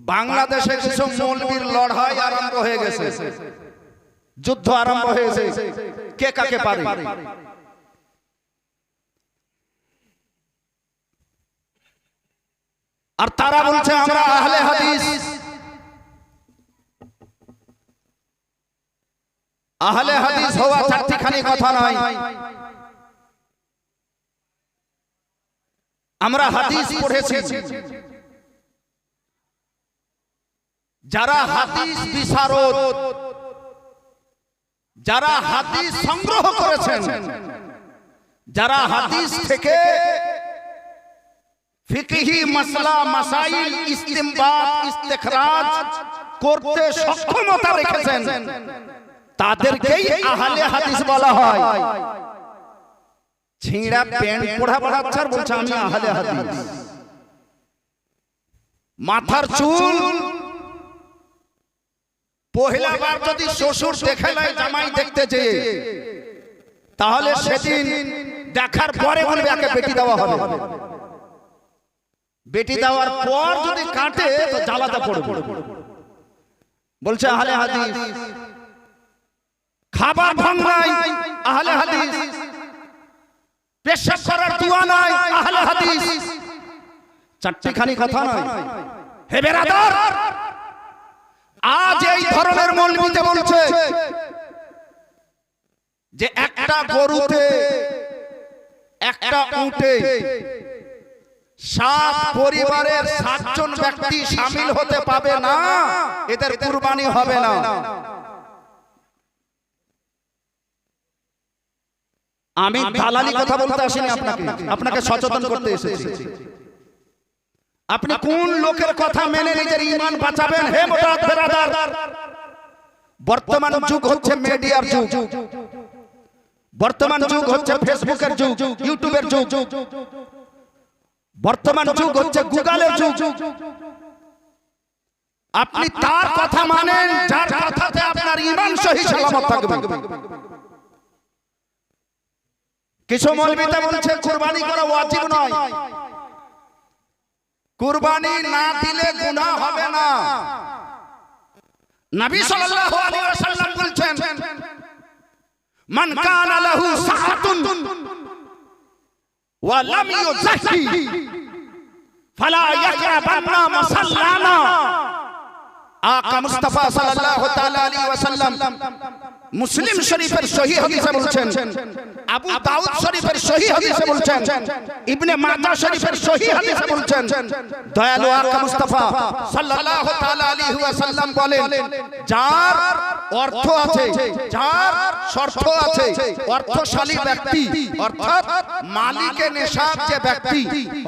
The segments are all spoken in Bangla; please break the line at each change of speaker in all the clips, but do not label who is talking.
বাংলাদেশে কিছু মৌলবীর লড়াই আরম্ভ হয়ে গেছে, যুদ্ধ আরম্ভ হয়েছে, কে কাকে পারে। আর তারা বলছে আমরা আহলে হাদিস। আহলে হাদিস হওয়া চারটিখানি কথা নয়, আমরা হাদিস পড়েছি। যারা হাদিস বিশারদ, যারা হাদিস সংগ্রহ করেছেন, যারা হাদিস থেকে ফিকহি মাসলা মাসাইল ইস্তিমবাত ইস্তেখরাজ করতে সক্ষমতা রেখেছেন, তাদেরকেই আহলে হাদিস বলা হয়। ছিঁড়া প্যান্ট পড়া বাচ্চার বলছে আমি আহলে হাদিস। মাথার চুল পহেলা বার যদি শ্বশুর দেখে নেয় জামাই দেখতে যেয়ে, তাহলে সেদিন দেখার পরে বলবে একে বেটি দেওয়া হবে। বেটি দেওয়ার পর যদি কাটে তো জ্বালাতে পড়বে, বলছে আহলে হাদিস। খাবার ঢং নাই, আহলে হাদিস। পেশাব করার দোয়া নাই, আহলে হাদিস। চারটিখানি কথা নয়। হে বেরাদার, আজ এই ধরনের মৌলবীতে বলছে যে একটা গরুতে একটা উটে 7 পরিবারের 7 জন ব্যক্তি শামিল হতে পাবে না, এদের কুরবানি হবে না। আমি দালালি কথা বলতে আসিনি আপনাকে, আপনাকে সচেতন করতে এসেছি। আপনি কোন লোকের কথা মেনে নিজের ঈমান বাঁচাবেন? হে মোতাদ বেরাদার, বর্তমান যুগ হচ্ছে মিডিয়ার যুগ, বর্তমান যুগ হচ্ছে ফেসবুকের যুগ, ইউটিউবের যুগ, বর্তমান যুগ হচ্ছে গুগলের যুগ। আপনি তার কথা মানেন যার কথাতে আপনার ঈমান সহি সালামত থাকবে। কিছু মৌলবীতে বলছে কুরবানি করা ওয়াজিব নয়, কুরবানি না দিলে গুনাহ হবে না। নবী সাল্লাল্লাহু আলাইহি ওয়াসাল্লাম বলেছেন মান কানা লাহু সাআতুন ওয়া লাম ইউযাক্কি ফালা ইয়াকরাবান্না মুসাল্লানা। আকা মুস্তাফা সাল্লাল্লাহু তাআলা আলাইহি ওয়াসাল্লাম মুসলিম শরীফের সহিহ হাদিসে বলছেন, আবু দাউদ শরীফের সহিহ হাদিসে বলছেন, ইবনে মাজাহ শরীফের সহিহ হাদিসে বলছেন, দয়ালু আকা মুস্তাফা সাল্লাল্লাহু তাআলা আলাইহি ওয়াসাল্লাম বলেন, যার অর্থ আছে, যার শর্ত আছে, অর্থশালী ব্যক্তি অর্থাৎ মালিকে নেশাব যে ব্যক্তি,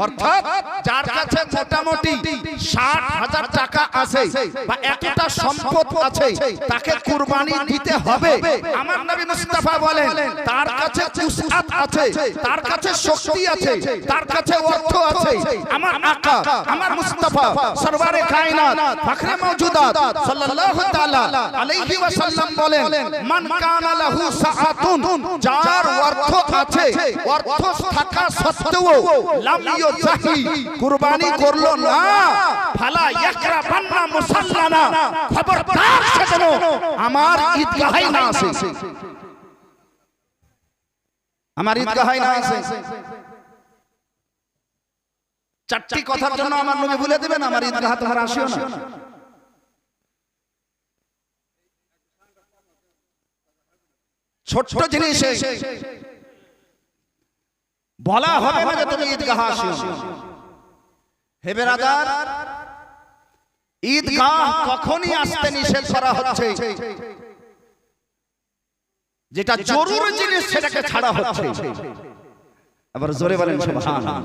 অর্থাৎ যার কাছে মোটামুটি 60,000 টাকা আছে বা এতটা সম্পদ আছে, তাকে কুরবানি দিতে হবে। আমার নবী মুস্তাফা বলেন তার কাছে উসআত আছে, তার কাছে শক্তি আছে, তার কাছে অর্থ আছে। আমার আকা, আমার মুস্তাফা সরওয়ারে কায়নাত ফখরে মওজুদাত সাল্লাল্লাহু তাআলা আলাইহি ওয়াসাল্লাম বলেন মান কানা লাহু সাআতুন, যার অর্থ আছে, অর্থ থাকা সত্ত্বেও লাম ইউযাহি, কুরবানি করলো না, ফালা ইয়াকরাবান্না মুসাল্লানা, খবরদার সে যেন আমার ঈদগাহে না আসে, আমার ঈদগাহে না আসে। চারটি কথার জন্য আমার নবী বলে দিবেন আমার ঈদগাহে তোমরা আসিও না। ছোট জিনিসে বলা হবে না যে তুমি ঈদগাহে আসিও না। হে বেরাদার, ঈদগাহ কখনই আসতে নিষেধ করা হচ্ছে, যেটা জরুরি জিনিস সেটাকে ছাড়া হচ্ছে। আবার জোরে বলেন সুবহানাল্লাহ।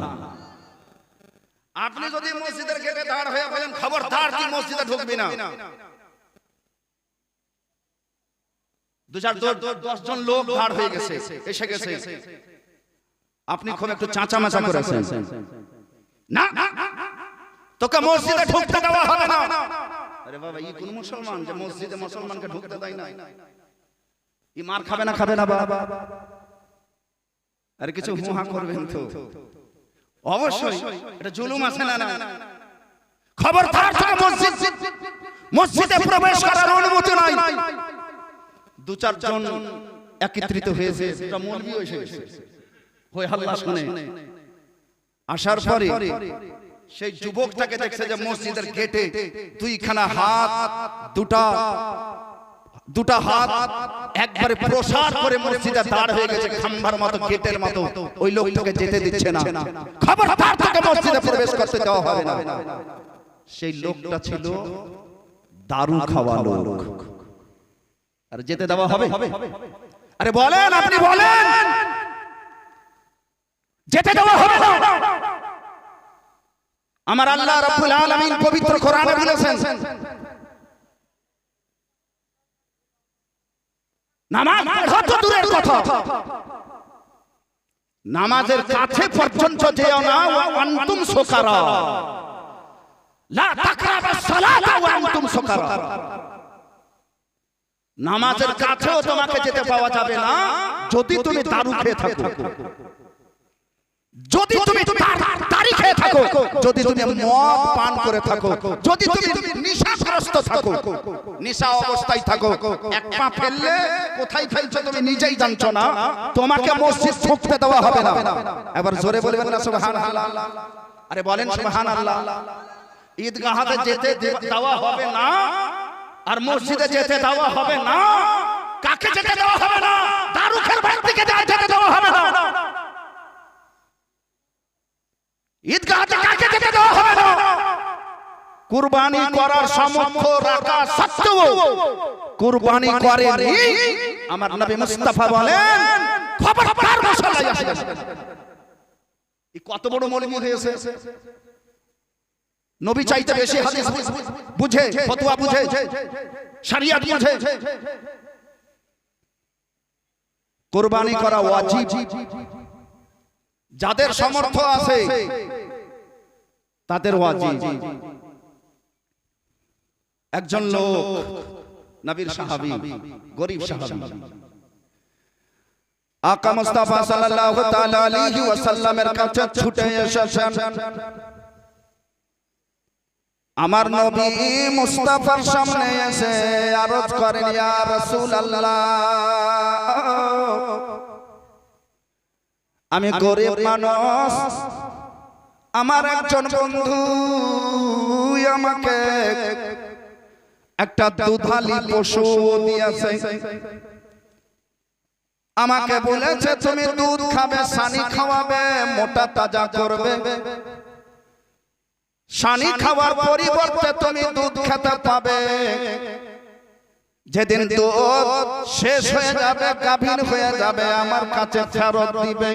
আপনি যদি মসজিদের গেটে দাঁড় হয়ে বলেন খবরদার তুই মসজিদে ঢুকবি না, 2-4-10 জন লোক দাঁড় হয়ে গেছে, এসে গেছে, আপনি খুব একটু চাঁচামাচা করেছেন, না তোকে মসজিদে ঢুকতে দেওয়া হবে না। আরে বাবা, এই কোন মুসলমান যে মসজিদে মুসলমানকে ঢুকতে দেয় না? ই মার খাবে না, খাবে না বাবা? আরে কিছু হুহা করবেন তো অবশ্যই, এটা জুলুম আছে না? খবরদার থেকে মসজিদে প্রবেশ করার অনুমতি নাই। দু চারজন একত্রিত হয়েছে, একটা মৌলভী এসে গেছে, হই হাল্লা শুনে আসার পরে সেই যুবকটাকে দেখছে যে মসজিদের গেটে দুইখানা হাত, দুটা হাত একবারে প্রসার করে মসজিদে দাঁড় হয়ে গেছে খাম্বার মতো, গেটের মতো। ওই লোকটাকে যেতে দিচ্ছে না, খবরদার থেকে মসজিদে প্রবেশ করতে দেওয়া হবে না। সেই লোকটা ছিল দারু খাওয়া লোক। আর যেতে দেওয়া হবে? আরে বলেন, আপনি বলেন, যেতে দেওয়া হবে না? আমার আল্লাহ রাব্বুল আলামিন পবিত্র কোরআনে বলেছেন, নামাজ পড়া তো দূরের কথা, নামাজের কাছে পর্যন্ত যেও না। ওয়া আনতুম সুকারা লা তাকরাবাস সালাতা ওয়া আনতুম সুকারা। নামাজের কাছেও তোমাকে যেতে পাওয়া যাবে না যদি তুমি দারু খেয়ে থাকো, যদি তুমি তারি খেয়ে থাকো, যদি তুমি মদ পান করে থাকো, যদি তুমি নেশাগ্রস্ত থাকো, নেশা অবস্থায় থাকো। এক পা ফেললে কোথায় ফেলছো তুমি নিজেই জানছো না, তোমাকে মসজিদ ঢুকতে দেওয়া হবে না। এবার জোরে বলবেন না সুবহানাল্লাহ? আরে বলেন সুবহানাল্লাহ। ঈদগাহতে যেতে দেওয়া হবে না, আর মসজিদে যেতে দেওয়া হবে না। কাকে যেতে দেওয়া হবে না? দারু খেয়ে ব্যক্তিকে যেতে দেওয়া হবে না। ঈদগাহতে কাকে যেতে দেওয়া হবে না? কুরবানি করার সামর্থ্য রাখা সত্ত্বেও কুরবানি করেনি আমার নবী মুস্তাফা বলেন, খবরদার মুসাল্লায় আসবেন। এই কত বড় মৌলবি হয়েছে! নবী চাইতে বেশি হাদিস বুঝে, ফতোয়া বুঝে, শরিয়ত বুঝে। কুরবানি করা ওয়াজিব, যাদের সামর্থ্য আছে তাদের ওয়াজিব। একজন লোক নবীর সাহাবী, গরীব সাহাবী, আকা মুস্তাফা সাল্লাল্লাহু তাআলা আলাইহি ওয়াসাল্লামের কাছে ছুটে এসেছেন। আমার নবী মুস্তাফার সামনে এসে আরজ করেন, ইয়া রাসূলুল্লাহ, আমি গরিব মানুষ, আমার একজন বন্ধু আমাকে একটা দুধালি পশু দিয়েছে। আমাকে বলেছে তুমি দুধ খাবে, সানি খাওয়াবে, মোটা তাজা করবে। সানি খাওয়ার পরিবর্তে তুমি দুধ খেতে পাবে। যেদিন দুধ শেষ হয়ে যাবে, গাভীর হয়ে যাবে, আমার কাছে ফেরত দিবে।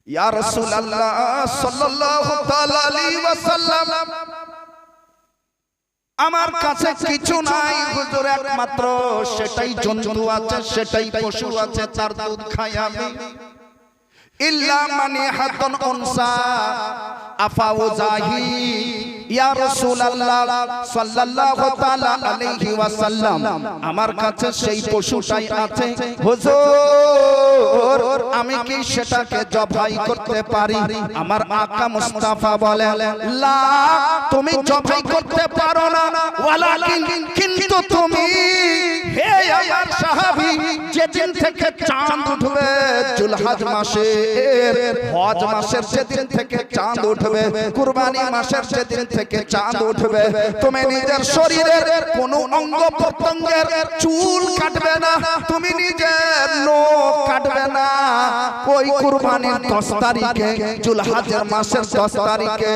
ইয়া রাসূলুল্লাহ সাল্লাল্লাহু তাআলা আলাইহি ওয়াসাল্লাম, আমার কাছে কিছু নাই হুজুর, একমাত্র সেটাই জন্তু আছে, সেটাই পশু আছে, তার দুধ খাই আমি। ইল্লা মানি হাতন উনসা আফাউজাহি। ইয়া রাসূলুল্লাহ সাল্লাল্লাহু তাআলা আলাইহি ওয়াসাল্লাম, আমার কাছে সেই পশুটাই আছে হুজুর, আমি কি সেটাকে জবাই করতে পারি? আমার আকা মুস্তাফা বলেন, লা, তুমি জবাই করতে পারো না, ওয়ালাকিন, কিন্তু তুমি হে আমার সাহাবী, যেদিন থেকে চাঁদ উঠবে জুলহজ মাসের, হজ মাসের যেদিন থেকে চাঁদ উঠবে, কুরবানি মাসের যেদিন থেকে চাঁদ উঠবে, তুমি নিজের শরীরের কোনো অঙ্গ প্রত্যঙ্গের চুল কাটবে না, তুমি নিজের নখ কাটবে না। ওই কুরবানির 10 তারিখে, জুলহজের মাসের 10 তারিখে,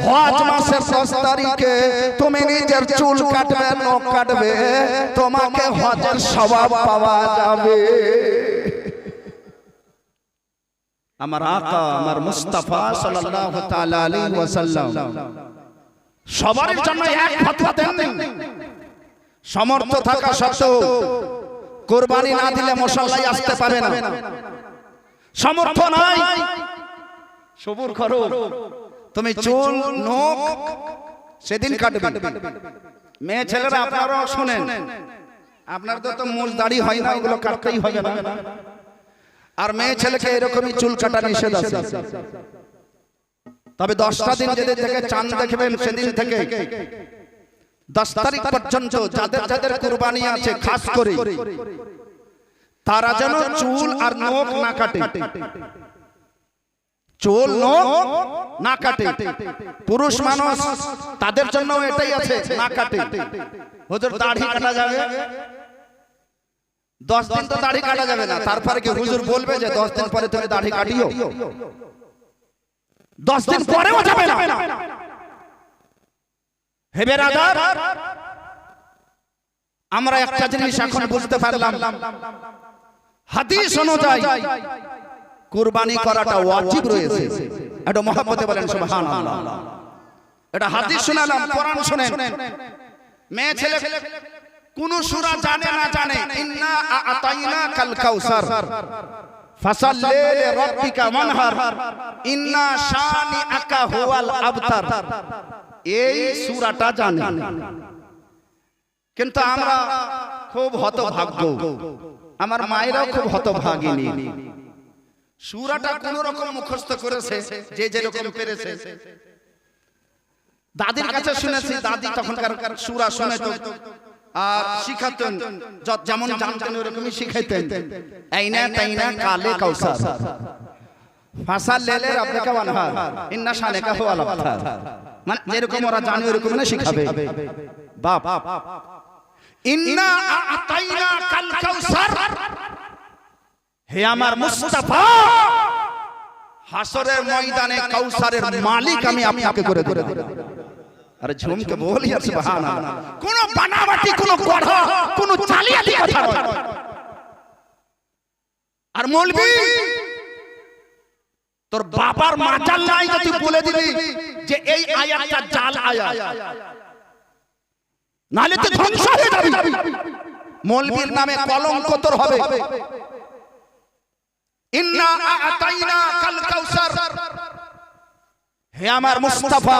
হজ মাসের 10 তারিখে তুমি নিজের চুল কাটবে, নখ কাটবে, তোমাকে হজের সওয়াব পাওয়া যাবে। আমার আকা, আমার মুস্তাফা সাল্লাল্লাহু তাআলা আলাইহি ওয়াসাল্লাম সবার জন্য এক ফতোয়া দেন। সামর্থ্য থাকা সত্ত্বেও কুরবানি না দিলে মুসাল্লায় আসতে পারে না। সামর্থ্য নাই, সবুর করো, তুমি চুল নখ সেদিন কাটবে। মেয়ে ছেলেরা আপনারাও শুনেন, আপনার তো মুজ দাড়ি হয় না, ওগুলো কাটতেই হবে না। আর মেয়ে ছেলেকে এরকমই চুল কাটা নিষেধ আছে। তবে 10টা দিন যেদিন থেকে চাঁদ দেখবেন সেদিন থেকে 10 তারিখ পর্যন্ত যাদের যাদের কুরবানি আছে খাস করে তারা যেন চুল আর নখ না কাটে, চুল নখ না কাটে। পুরুষ মানুষ তাদের জন্য এটাই আছে, না কাটে। হুজুর দাড়ি কাটা যাবে, 10 দিন তো দাড়ি কাটা যাবে না, তারপরে কি হুজুর বলবে যে 10 দিন পরে তুমি দাড়ি কাটিও? 10 দিন পরেও যাবে না। হে বেরাদার, আমরা একটা জিনিস এখন বুঝতে পারলাম, হাদিস অনুযায়ী কুরবানি করাটা ওয়াজিব রয়েছে। এটা মহব্বতে বলেন সুবহানাল্লাহ। এটা হাদিস শোনালাম, কোরআন শুনেন। মেয়ে ছেলে কোন সূরা জানে না জানে, ইন্না আ'তাইনাকাল কাউসার ফাসাল্লি লিরাব্বিকা ওয়ানহার ইন্না শানিআকা হুয়াল আবতার, এই সূরাটা জানে। কিন্তু আমরা খুব হতভাগ্য, আমার মায়েরাও খুব হতভাগিনী। সূরাটা কোন রকম মুখস্থ করেছে, যে যেরকম পেরেছে। দাদির কাছে শুনেছি, দাদি তখনকার সূরা শুনে তো আর শিখাতেন, যেমন জানতেন ওরকমই শিখাইতেন। আইনা তাইনা কালে কাউসার ফাসাল্লি লিরাব্বিকা ওয়ানহার ইন্না শানিআকা হুয়াল আবতার, মানে যেরকম ওরা জানে ওরকম না শিখাবে। বাপ ইন্না আ'তাইনাকাল কাউসার, হে আমার মুস্তাফা, হাসরের ময়দানে কাউসারের মালিক আমি আপনাকে করে দেব। আরে ঝুমকে বলি আর সুবহানাল্লাহ, কোন বানাবাটি, কোন গড়া, কোন জালিয়াতি কথা নয়। আর মৌলভী তোর বাবার মাজাল নাই যে তুই বলে দিবি যে এই আয়াতটা জাল আয়াত, নালে তুই ধ্বংস হয়ে যাবি। মৌলভীর নামে কলঙ্ক তোর হবে। ইন্না আ'তাইনাকাল কাউসার, হে আমার মুস্তাফা,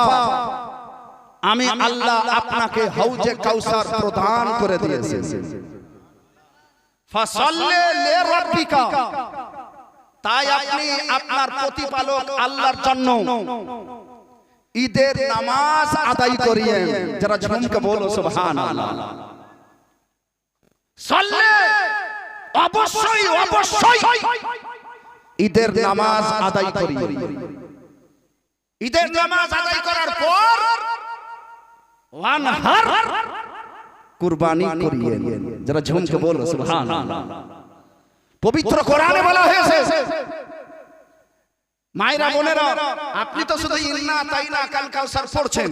আমি আল্লাহ আপনাকে হাউজে কাউসার প্রদান করে দিয়েছি। ফাসাল্লি লিরাব্বিকা, তাই আপনি আপনার প্রতিপালক আল্লাহর জন্য ঈদের নামাজ আদায় করিয়েন। যারা ঝুমকে বলো সুবহানাল্লাহ। সাল্লে, অবশ্যই অবশ্যই ঈদের নামাজ আদায় করিয়েন। ঈদের নামাজ আদায় করার পর ওয়ানহার, কুরবানি করিয়েন। যারা ঝুমকে বলো সুবহানাল্লাহ। পবিত্র কোরআনে বলা হয়েছে, মায়েরা বোনেরা, আপনি তো শুধু ইন্না আ'তাইনাকাল কাউসার পড়ছেন,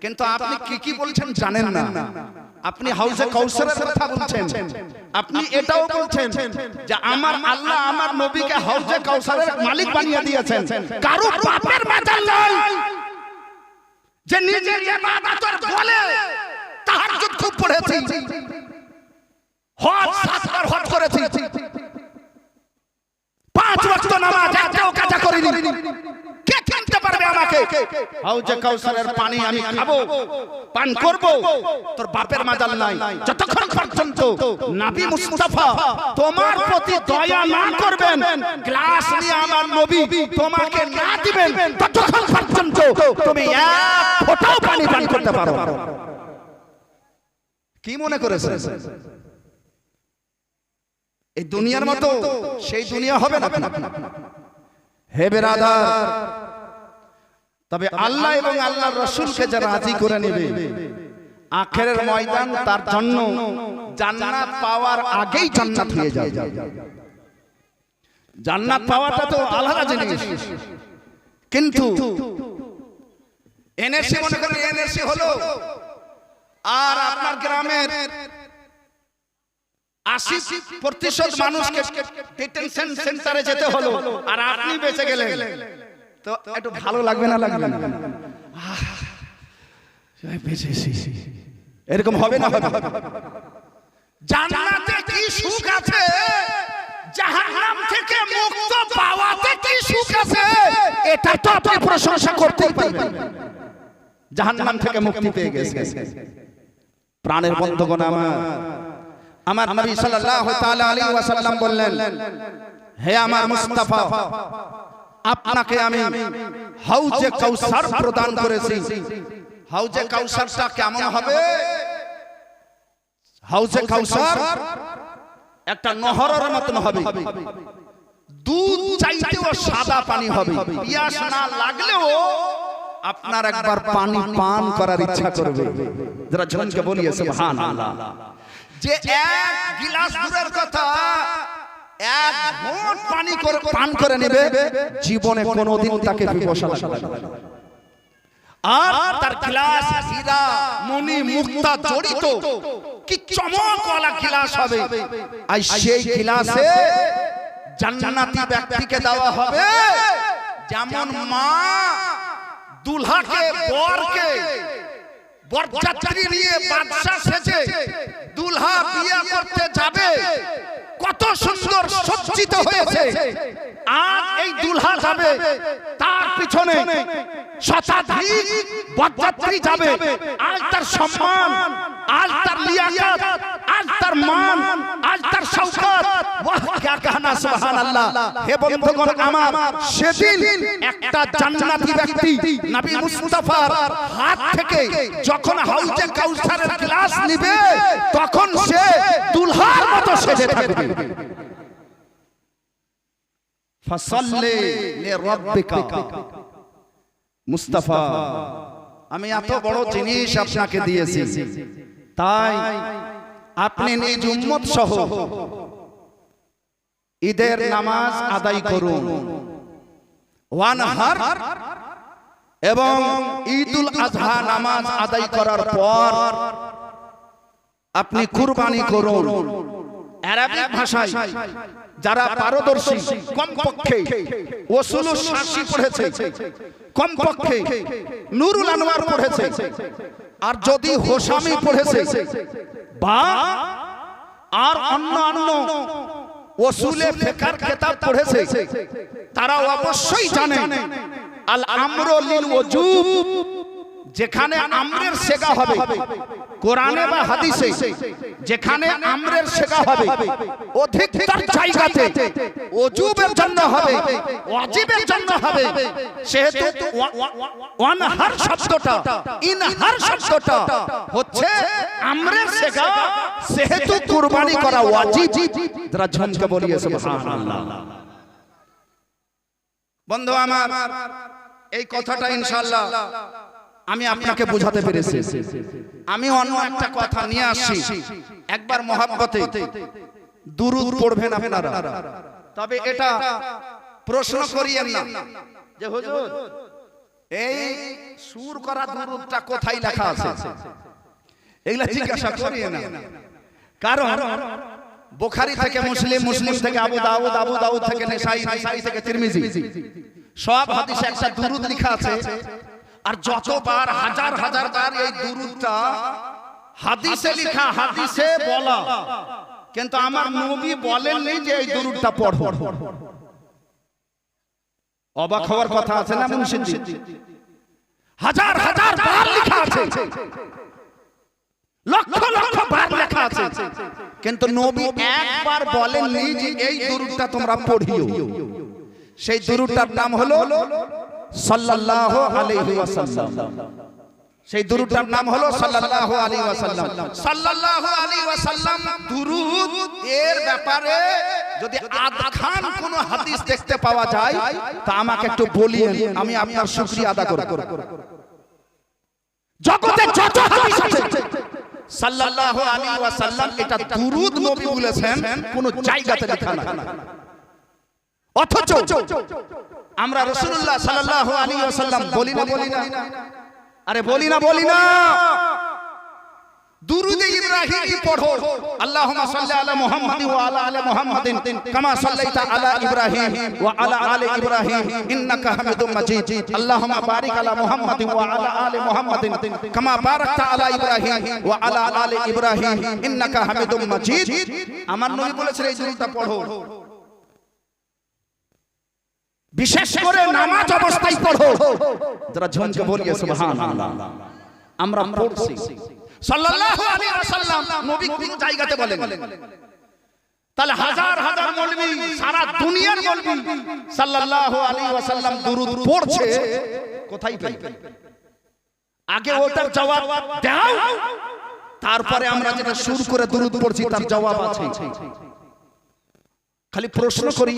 কিন্তু আপনি কি কি বলছেন জানেন না। আপনি হাউজে কাউসারের কথা বলছেন, আপনি এটাও বলছেন যে আমার আল্লাহ আমার নবীকে হাউজে কাউসারের মালিক বানিয়ে দিয়েছেন। কারো বাপের মাজাল নাই যে নিজের ইবাদতের বলে তাহাজ্জুদ খুব পড়েছি, হজ 7 বার হজ করেছি, 5 ওয়াক্ত নামাজ এতও কাজা করিনি। কে কিনতে পারবে আমাকে? হাউজে কাউসারের পানি আমি খাবো, পান করব। তোর বাপের মাজাল নাই। যতক্ষণ পর্যন্ত নবী মুস্তাফা তোমার প্রতি দয়া না করবেন, গ্লাস নিয়ে আমার নবী তোমাকে না দিবেন, ততক্ষণ পর্যন্ত তুমি এক ফোঁটাও পানি পান করতে পারো। কি মনে করেছে এই দুনিয়ার মতো সেই দুনিয়া হবে না? হে বেরাদার, তবে আল্লাহ এবং আল্লাহর রাসূলকে যারা রাজি করে নেবে, আখিরের ময়দান তার জন্য জান্নাত পাওয়ার আগেই জান্নাত হয়ে যাবে। জান্নাত পাওয়াটা তো আলাদা জিনিস, কিন্তু এনএসসি মনে করেন এনএসসি হলো, আর আপনার গ্রামের 80% মানুষকে ডিটেনশন সেন্টারে যেতে হলো, আর আপনি বেঁচে গেলেন, তো একটু ভালো লাগবে না? লাগবে না? এরকম হবে না? জান্নাতে কি সুখ আছে, জাহান্নাম থেকে মুক্ত পাওয়াতে কি সুখ আছে, এটা তো আপনি প্রশংসা করতেই পারবেন। জাহান্নাম থেকে মুক্তি পেয়ে গেছে। প্রাণের বন্ধুগণ, আমার নবী সাল্লাল্লাহু তাআলা আলাইহি ওয়াসাল্লাম বললেন, হে আমার মুস্তাফা, আপনাকে আমি হাউজে কাউসার প্রদান করেছি। হাউজে কাউসারটা কেমন হবে? হাউজে কাউসার একটা নহরের মতন হবে, দুধ চাইতেও সাদা পানি হবে, পিয়াস না লাগলেও আপনার একবার পানি পান করার ইচ্ছা করবে। যারা জনকে বলিয়ে সুবহানাল্লাহ। যে এক গিলাস দূরের কথা, এক ঘট পানি করে পান করে নেবে, জীবনে কোনোদিন তাকে পিপাসা লাগবে না। আর তার গ্লাস হীরা মণি মুক্তা জড়িত কি চমকওয়ালা গ্লাস হবে, আর সেই গ্লাসে জান্নাতি ব্যক্তিকে দেওয়া হবে যেমন মা দুলহাকে বরকে বরযাত্রী নিয়ে বাদশা সেজে দুলহা বিয়ে করতে যাবে, কত সুন্দর সজ্জিত হয়েছে। আজ এই দুলহা যাবে, তার পিছনে শতাধিক বরযাত্রী যাবে। আজ তার সম্মান, আজ তার লিয়াকাত, আজ তার মান, আজ তার শওকত, ওয়াহ क्या कहना সুবহানাল্লাহ। হে বন্ধুগণ আমার, সেদিন একটা জান্নাতি ব্যক্তি নবী মুস্তাফার হাত থেকে যখন হাউজে কাউসারের গ্লাস নিবে, তখন সে দুলহার মতো সেজে থাকবে। ফাসাল্লি লিরাব্বিকা মুস্তাফা, আমি এত বড় জিনিস আপনাকে দিয়েছি, তাই আপনি নিজ উম্মত সহ ঈদের নামাজ আদায় করুন, ওয়ানহার এবং ঈদুল আজহা নামাজ আদায় করার পর আপনি কুরবানি করুন। আরবি ভাষায় যারা পারদর্শী, কমপক্ষে ওসুলুস শাসি পড়েছে, কমপক্ষে নুরুল আনোয়ার পড়েছে, আর যদি হোসামি পড়েছে বা আর অন্য ওসুলে ফিকর কিতাব পড়েছে, তারা অবশ্যই জানে আল আমরু লিল ওজুব, যেখানে আমরের সেগা হবে কোরআনে বা হাদিসে, যেখানে আমরের সেগা হবে অধিকতর জায়গাতে ওজুবের জন্য হবে, ওয়াজিবের জন্য হবে। সেহেতু ওয়ানহার শব্দটা, ইনহার শব্দটা হচ্ছে আমরের সেগা, সেহেতু কুরবানি করা ওয়াজিব। যারা ঝমকে বলিয়ে সুবহানাল্লাহ। বন্ধু আমার, এই কথাটা ইনশাআল্লাহ আমি আপনাকে বোঝাতে পেরেছি। আমি অন্য একটা কথা নিয়ে আসছি, একবার মহব্বতে দুরূদ পড়বেন আপনারা। তবে এটা প্রশ্ন করিয়েন না যে হুজুর এই সুর করা দুরূদটা কোথায় লেখা আছে, এগুলা জিজ্ঞাসা করিয়েন না। কারণ বুখারী থেকে মুসলিম, মুসলিম থেকে আবু দাউদ, আবু দাউদ থেকে নেসাই, নেসাই থেকে তিরমিজি, সব হাদিসে একটা দুরূদ লেখা আছে। আর যতবার হাজার হাজার বার এই দুরূদটা হাদিসে লেখা, হাদিসে বলা, কিন্তু আমার নবী বলেননি যে এই দুরূদটা পড়ো। অবাক হওয়ার কথা আছে না মুন্সিজি? হাজার হাজার বার লেখা আছে, লক্ষ লক্ষ বার লেখা আছে, কিন্তু নবী একবার বলেননি যে এই দুরূদটা তোমরা পড়িও। সেই দুরূদটার নাম হলো সাল্লাল্লাহু আলাইহি ওয়াসাল্লাম। সেই দুরূদটার নাম হলো সাল্লাল্লাহু আলাইহি ওয়াসাল্লাম। সাল্লাল্লাহু আলাইহি ওয়াসাল্লাম দুরূদ এর ব্যাপারে যদি আদখান কোন হাদিস দেখতে পাওয়া যায় তা আমাকে একটু বলিয়েন, আমি আপনার শুকরিয়া আদা করব। জগতে যত হাদিস আছে সাল্লাল্লাহু আলাইহি ওয়াসাল্লাম এটা দুরূদ নবী বলেছেন, কোন জায়গাতে লেখা না। অথচ আমরা রাসূলুল্লাহ সাল্লাল্লাহু আলাইহি ওয়াসাল্লাম বলি না, বলি না, আরে বলি না, বলি না। দুরূদে ইব্রাহিম পড়ো, আল্লাহুম্মা সাল্লি আলা মুহাম্মাদিন ওয়া আলা আলি মুহাম্মাদিন কামা সাল্লাইতা আলা ইব্রাহিম ওয়া আলা আলি ইব্রাহিম ইন্নাকা হামিদুম মাজিদ। আল্লাহুম্মা বারিক আলা মুহাম্মাদিন ওয়া আলা আলি মুহাম্মাদিন কামা বারাকতা আলা ইব্রাহিম ওয়া আলা আলি ইব্রাহিম ইন্নাকা হামিদুম মাজিদ। আমার নবী বলেছেন এই দুরূদটা পড়ো, বিশেষ করে নামাজ অবস্থায় পড়ো। যারা ঝমকে বলিয়ে সুবহানাল্লাহ। আমরা পড়ছি সাল্লাল্লাহু আলাইহি ওয়াসাল্লাম, নবী কোন জায়গাতে বলেন। তাহলে হাজার হাজার মৌলবি সারা দুনিয়ার মৌলবি সাল্লাল্লাহু আলাইহি ওয়াসাল্লাম দুরূদ পড়ছে, কোথায় পাইবে? আগে ওটার জবাব দাও, তারপরে আমরা যেটা শুরু করে দুরূদ পড়ছি তার জবাব আছে। খালি প্রশ্ন করি,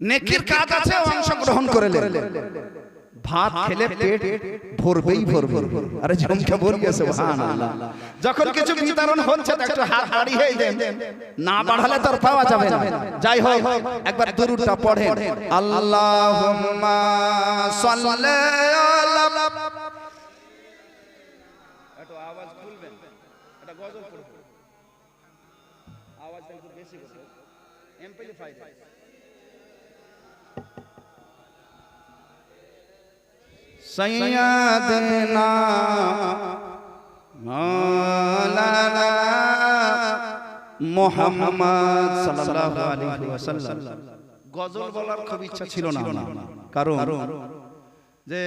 নেকির কাজ আছে, অংশগ্রহণ করে ভাত খেলে পেট ভরবেই ভরবে। আরে জমকে বলিয়ে সুবহানাল্লাহ। যখন কিছু বিতরণ হচ্ছে একটু হাত বাড়িয়ে দেন, না বাড়ালে তো আর পাওয়া যাবে না। যাই হোক, একবার দুরূদটা পড়েন। আল্লাহুম্মা সাল্লি আলা, একটু আওয়াজ খুলবেন, এটা গজল পড়বেন, আওয়াজটা একটু বেশি করে এমপ্লিফাই। সৈয়দনা মাওলানা মুহাম্মদ সাল্লাল্লাহু আলাইহি ওয়াসাল্লাম। গজল বলার খুব ইচ্ছা ছিল না, কারণ যে